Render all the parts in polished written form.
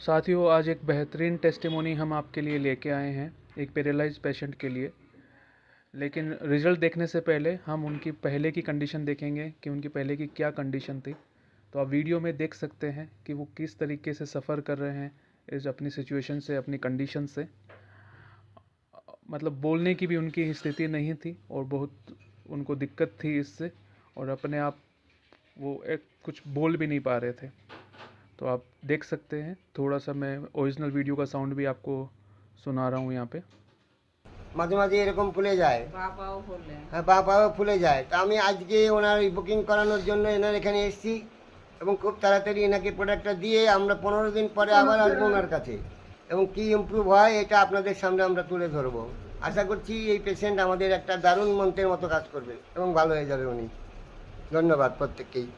साथियों, आज एक बेहतरीन टेस्टिमोनी हम आपके लिए लेके आए हैं एक पैरालाइज पेशेंट के लिए। लेकिन रिज़ल्ट देखने से पहले हम उनकी पहले की कंडीशन देखेंगे कि उनकी पहले की क्या कंडीशन थी। तो आप वीडियो में देख सकते हैं कि वो किस तरीके से सफ़र कर रहे हैं इस अपनी सिचुएशन से, अपनी कंडीशन से। मतलब बोलने की भी उनकी स्थिति नहीं थी और बहुत उनको दिक्कत थी इससे, और अपने आप वो एक कुछ बोल भी नहीं पा रहे थे। तो आप देख सकते हैं, थोड़ा सा मैं ओरिजिनल वीडियो का साउंड भी आपको सुना रहा हूँ यहाँ पे। মাঝে মাঝে এরকম ফুলে যায়, পা পাও ফুলে হ্যাঁ পা পাও ফুলে যায়। তা আমি আজকে ওনার বুকিং করানোর জন্য এনার এখানে এসেছি এবং খুব তাড়াতাড়ি এনাকে প্রোডাক্টটা দিয়ে আমরা 15 দিন পরে আবার আসবো ওনার কাছে এবং কি ইমপ্রুভ হয় এটা আপনাদের সামনে আমরা তুলে ধরবো। আশা করছি এই পেশেন্ট আমাদের একটা দারুণ মন্ত্রের মতো কাজ করবে এবং ভালো হয়ে যাবে উনি। ধন্যবাদ প্রত্যেককেই।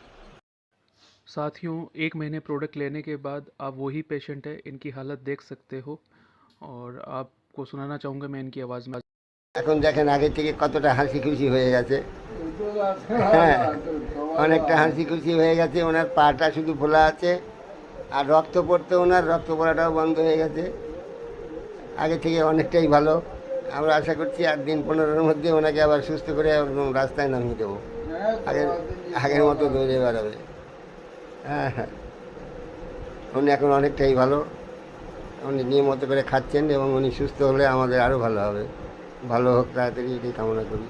साथियों, 1 महीने प्रोडक्ट लेने के बाद आप वही पेशेंट है, इनकी हालत देख सकते हो और आपको सुनाना चाहूँगा मैं इनकी आवाज़ में। এখন দেখেন আগে থেকে কতটা হাসি খুশি হয়ে গেছে। হ্যাঁ, অনেকটা হাসি খুশি হয়ে গেছে। ওনার পাটা শুধু ফোলা আছে আর রক্ত পড়তে ওনার রক্ত পড়াটাও বন্ধ হয়ে গেছে। আগে থেকে অনেকটাই ভালো। আমরা আশা করছি আর দিন 15-এর মধ্যে ওনাকে আবার সুস্থ করে একদম রাস্তায় নামিয়ে দেবো, আগের আগের মতো দৌড়ে বেড়াবে। হ্যাঁ হ্যাঁ, উনি এখন অনেকটাই ভালো। উনি নিয়মিত করে খাচ্ছেন এবং উনি সুস্থ হলে আমাদের আরও ভালো হবে। ভালো হোক তাড়াতাড়ি, এটাই কামনা করি।